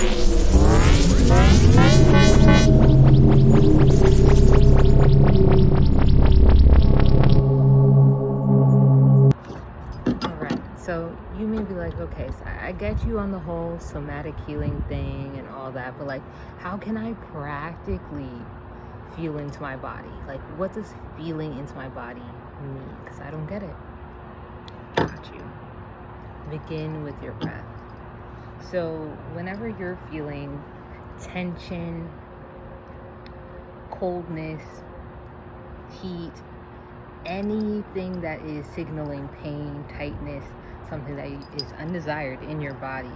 So you may be like, okay, so I get you on the whole somatic healing thing and all that, but like, how can I practically feel into my body? Like, what does feeling into my body mean? Because I don't get it. Got you. Begin with your breath. So whenever you're feeling tension, coldness, heat, anything that is signaling pain, tightness, something that is undesired in your body,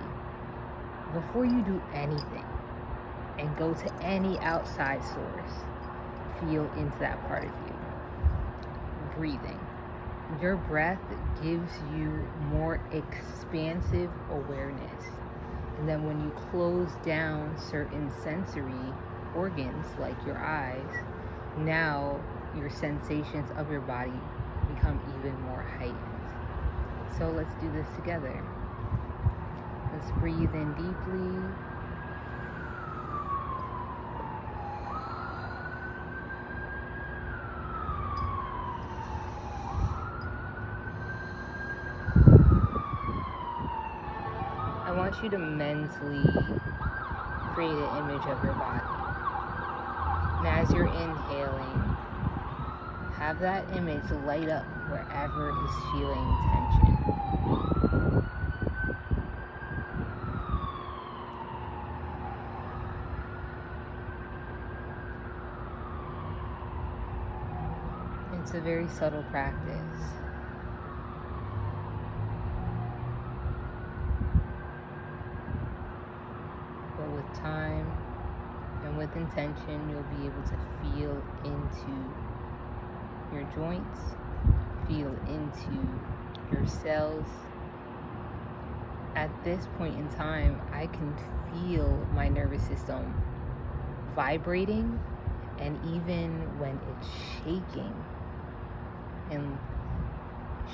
before you do anything and go to any outside source, feel into that part of you. Breathing. Your breath gives you more expansive awareness. And then when you close down certain sensory organs like your eyes, now your sensations of your body become even more heightened. So let's do this together. Let's breathe in deeply. I want you to mentally create an image of your body. And as you're inhaling, have that image light up wherever is feeling tension. It's a very subtle practice. But with time and with intention, you'll be able to feel into your joints, feel into your cells. At this point in time, I can feel my nervous system vibrating, and even when it's shaking, and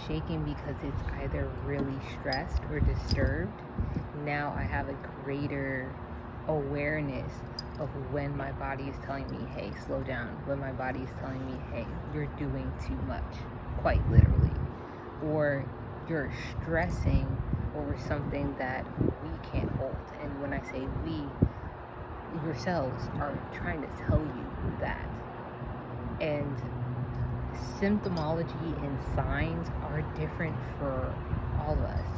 shaking because it's either really stressed or disturbed, now I have a greater awareness of when my body is telling me, hey, slow down, when my body is telling me, hey, you're doing too much, quite literally, or you're stressing over something that we can't hold. And when I say we, yourselves are trying to tell you that. And symptomology and signs are different for all of us.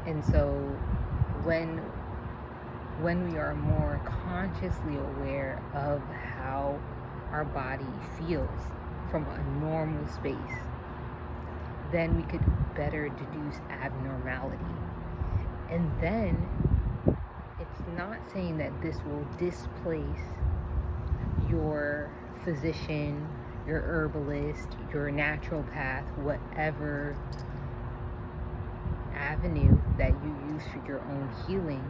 And so when we are more consciously aware of how our body feels from a normal space, then we could better deduce abnormality. And then it's not saying that this will displace your physician, your herbalist, your naturopath, whatever avenue that you use for your own healing.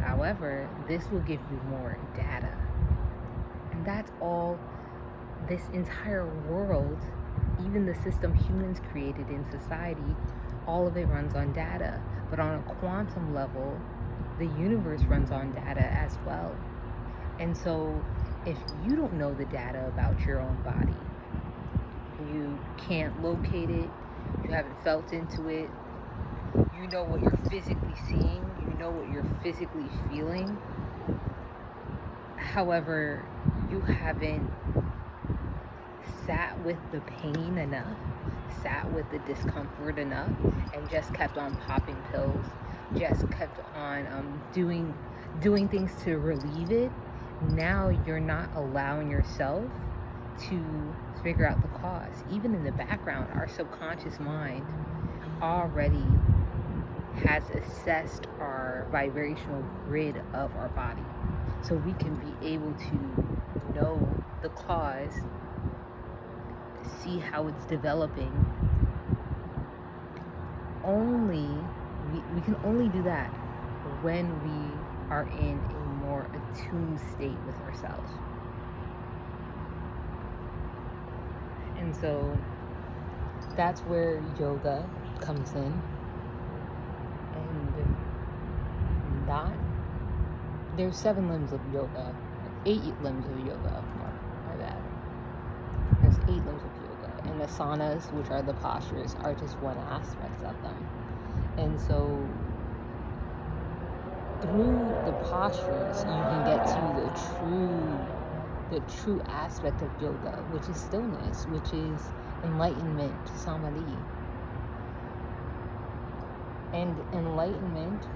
However, this will give you more data. And that's all this entire world, even the system humans created in society, all of it runs on data. But on a quantum level, the universe runs on data as well. And so if you don't know the data about your own body, you can't locate it, you haven't felt into it, you know what you're physically seeing, you know what you're physically feeling. However, you haven't sat with the pain enough, sat with the discomfort enough, and just kept on popping pills, just kept on doing things to relieve it. Now you're not allowing yourself to figure out the cause. Even in the background, our subconscious mind already has assessed our vibrational grid of our body. So we can be able to know the cause, see how it's developing. We can only do that when we are in a more attuned state with ourselves. And so that's where yoga comes in. And not there's 7 limbs of yoga, 8 limbs of yoga, my bad. There's 8 limbs of yoga, and the asanas, which are the postures, are just one aspect of them. And so through the postures, you can get to the true aspect of yoga, which is stillness, which is enlightenment, samadhi. And enlightenment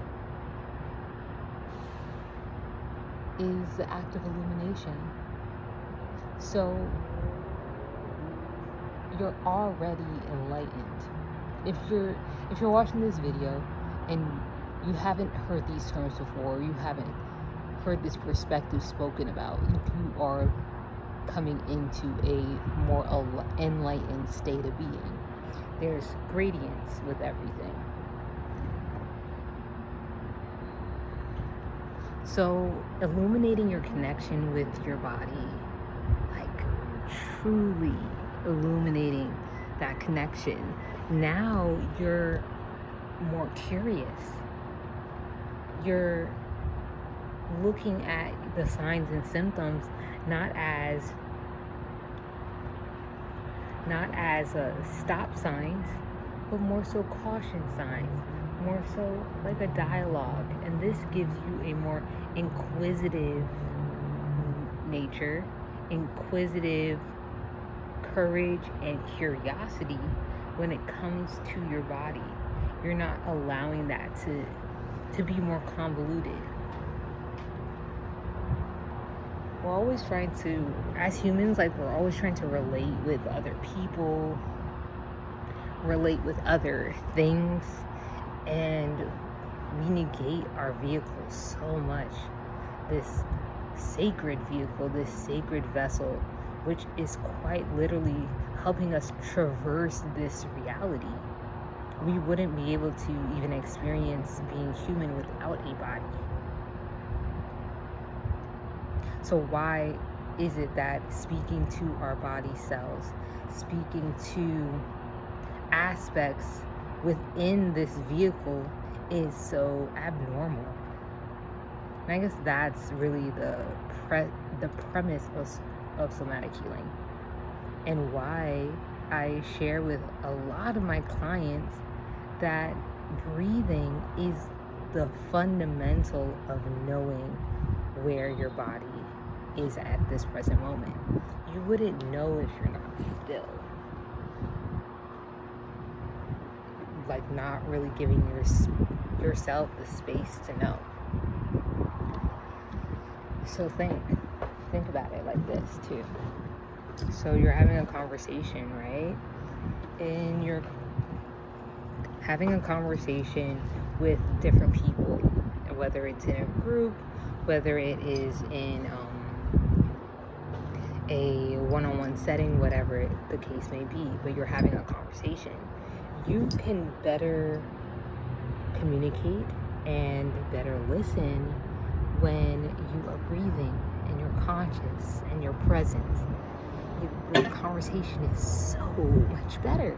is the act of illumination. So you're already enlightened. If you're watching this video and you haven't heard these terms before, you haven't heard this perspective spoken about, you are coming into a more enlightened state of being. There's gradients with everything. So illuminating your connection with your body, like truly illuminating that connection. Now you're more curious. You're looking at the signs and symptoms not as stop signs, but more so caution signs, more so like a dialogue. And this gives you a more inquisitive nature, inquisitive courage and curiosity when it comes to your body. You're not allowing that to be more convoluted. We're always trying to, as humans, like we're always trying to relate with other people, relate with other things, and we negate our vehicle so much. This sacred vehicle, this sacred vessel, which is quite literally helping us traverse this reality. We wouldn't be able to even experience being human without a body. So why is it that speaking to our body cells, speaking to aspects within this vehicle is so abnormal? And I guess that's really the premise of somatic healing, and why I share with a lot of my clients that breathing is the fundamental of knowing where your body is at this present moment. You wouldn't know if you're not still. Like not really giving yourself the space to know. So think about it like this too. So you're having a conversation, right? And you're having a conversation with different people, whether it's in a group, whether it is in a one-on-one setting, whatever the case may be, but you're having a conversation. You can better communicate and better listen when you are breathing and you're conscious and you're present. The conversation is so much better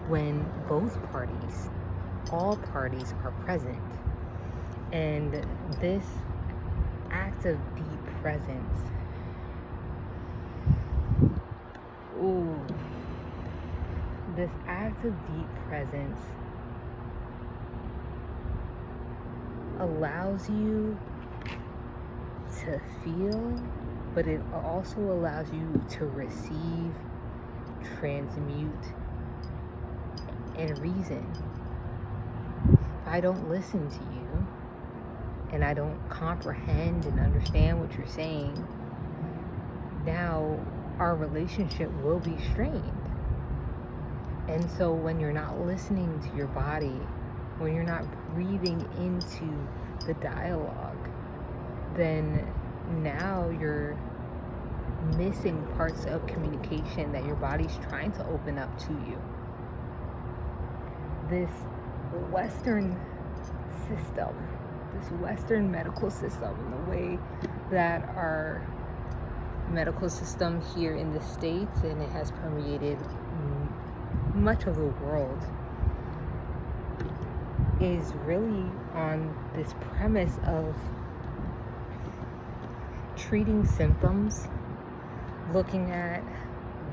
when both parties, all parties are present. And this act of deep presence, this act of deep presence allows you to feel, but it also allows you to receive, transmute, and reason. If I don't listen to you, and I don't comprehend and understand what you're saying, now our relationship will be strained. And so when you're not listening to your body, when you're not breathing into the dialogue, then now you're missing parts of communication that your body's trying to open up to you. This Western system, this Western medical system, the way that our medical system here in the States, and it has permeated much of the world, is really on this premise of treating symptoms, looking at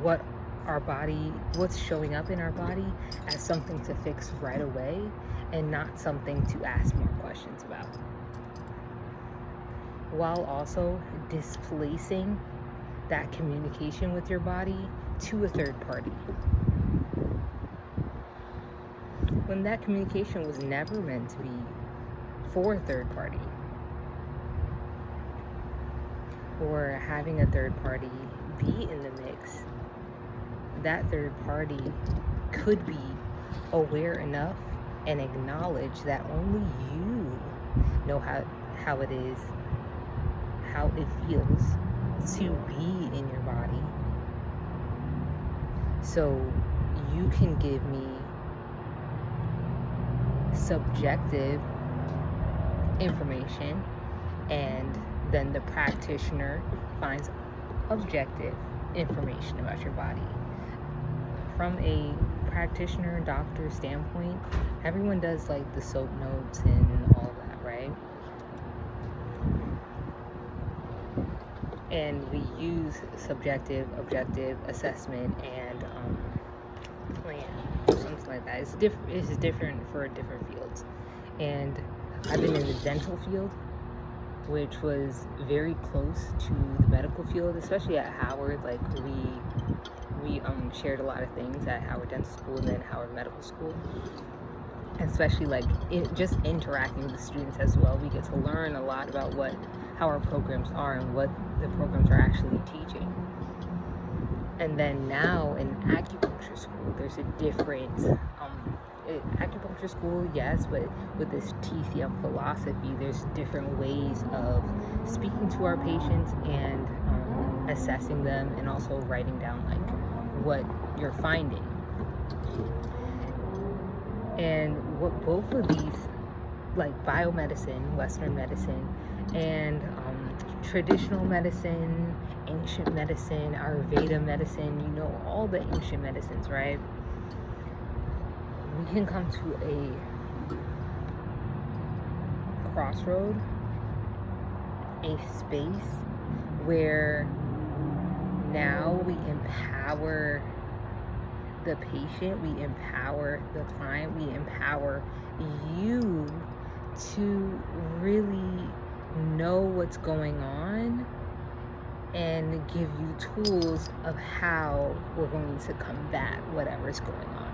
what's showing up in our body as something to fix right away and not something to ask more questions about, while also displacing that communication with your body to a third party, when that communication was never meant to be for a third party. Or having a third party be in the mix, that third party could be aware enough and acknowledge that only you know how it is, how it feels to be in your body. So you can give me subjective information, and then the practitioner finds objective information about your body. From a practitioner, doctor standpoint, everyone does like the soap notes and all that, right? And we use subjective, objective assessment and plan, something like that. It's different for different fields. And I've been in the dental field, which was very close to the medical field, especially at Howard. Like we shared a lot of things at Howard Dental School and then Howard Medical School, especially like just interacting with the students as well. We get to learn a lot about how our programs are and what the programs are actually teaching. And then now in acupuncture school, there's a different acupuncture school, yes, but with this TCM philosophy, there's different ways of speaking to our patients and assessing them, and also writing down like what you're finding. And what both of these, like biomedicine, Western medicine, and traditional medicine, ancient medicine, Ayurveda medicine, all the ancient medicines, right? We can come to a crossroad, a space where now we empower the patient, we empower the client, we empower you to really know what's going on and give you tools of how we're going to combat whatever's going on.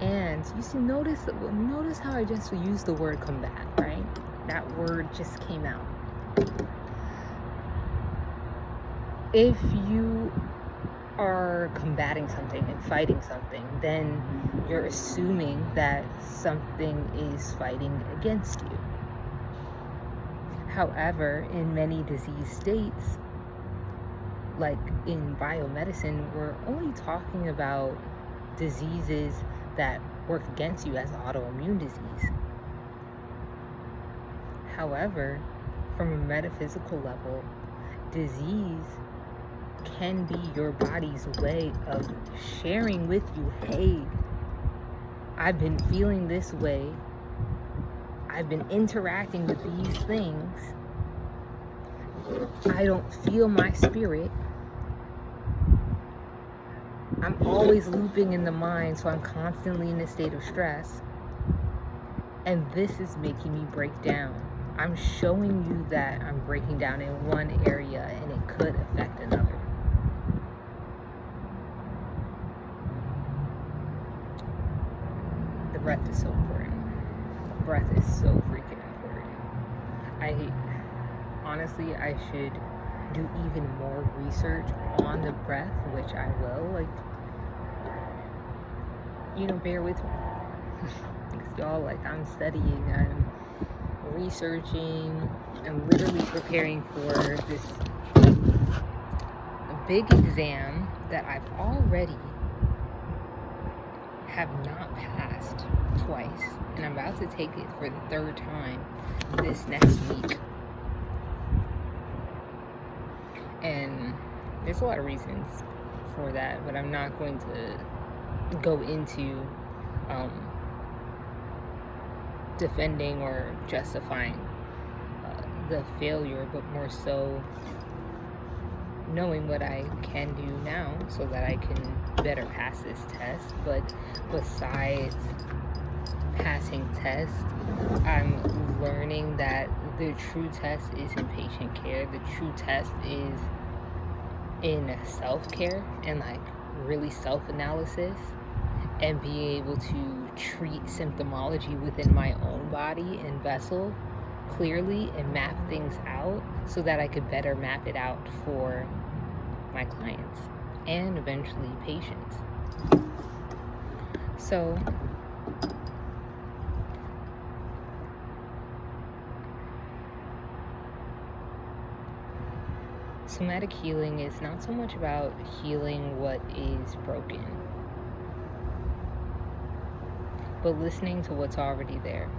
And you see, notice how I just used the word combat, right? That word just came out. If you are combating something and fighting something, then you're assuming that something is fighting against you. However, in many disease states, like in biomedicine, we're only talking about diseases that work against you as autoimmune disease. However, from a metaphysical level, disease can be your body's way of sharing with you, hey, I've been feeling this way, I've been interacting with these things, I don't feel my spirit, I'm always looping in the mind, so I'm constantly in a state of stress, and this is making me break down. I'm showing you that I'm breaking down in one area and it could affect another. The breath is so important. Breath is so freaking important. Honestly, I should do even more research on the breath, which I will. Bear with me. Y'all, I'm studying, I'm researching, I'm literally preparing for this big exam that I've already have not passed twice, and I'm about to take it for the third time this next week. And there's a lot of reasons for that, but I'm not going to go into defending or justifying the failure, but more so knowing what I can do now so that I can better pass this test. But besides passing tests, I'm learning that the true test is in patient care. The true test is in self-care and like really self-analysis, and be able to treat symptomology within my own body and vessel clearly and map things out so that I could better map it out for my clients and eventually patients. So somatic healing is not so much about healing what is broken, but listening to what's already there.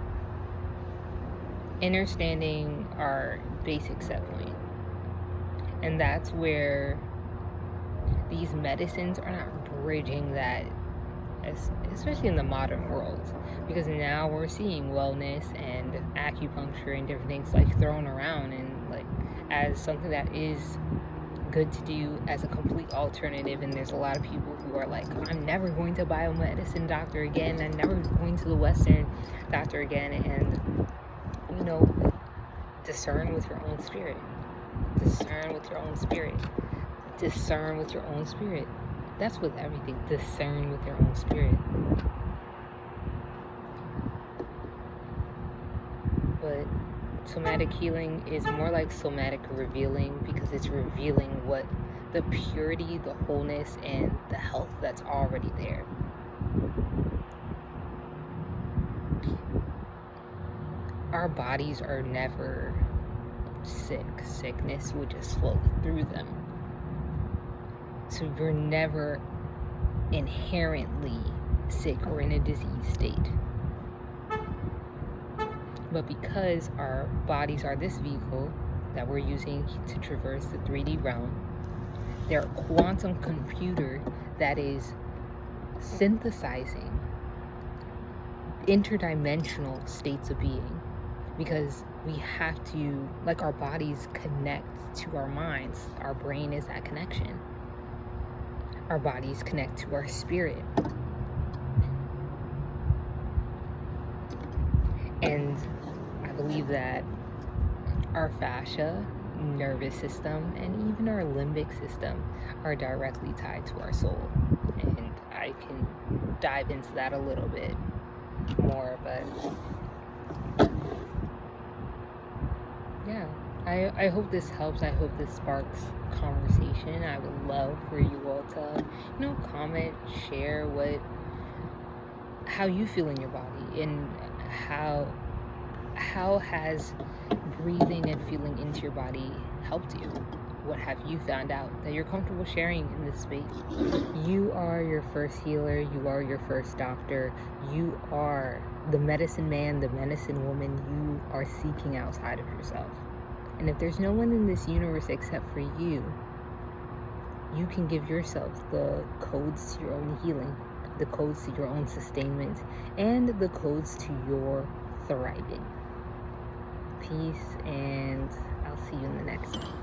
Understanding our basic set point. And that's where these medicines are not bridging that, especially in the modern world, because now we're seeing wellness and acupuncture and different things like thrown around and like as something that is good to do as a complete alternative. And there's a lot of people who are like, I'm never going to biomedicine doctor again, I'm never going to the Western doctor again. And you know, discern with your own spirit. Discern with your own spirit. Discern with your own spirit. That's with everything. Discern with your own spirit. But somatic healing is more like somatic revealing, because it's revealing what the purity, the wholeness, and the health that's already there. Our bodies are never sick. Sickness would just flow through them. So you're never inherently sick or in a disease state. But because our bodies are this vehicle that we're using to traverse the 3D realm, they're a quantum computer that is synthesizing interdimensional states of being. Because we have to, like, our bodies connect to our minds. Our brain is that connection. Our bodies connect to our spirit. And I believe that our fascia, nervous system, and even our limbic system are directly tied to our soul. And I can dive into that a little bit more, but yeah, I hope this helps. I hope this sparks conversation. I would love for you all to, comment, share how you feel in your body, and how has breathing and feeling into your body helped you. What have you found out that you're comfortable sharing in this space? You are your first healer. You are your first doctor. You are the medicine man, the medicine woman you are seeking outside of yourself. And if there's no one in this universe except for you, you can give yourself the codes to your own healing, the codes to your own sustainment, and the codes to your thriving. Peace, and I'll see you in the next one.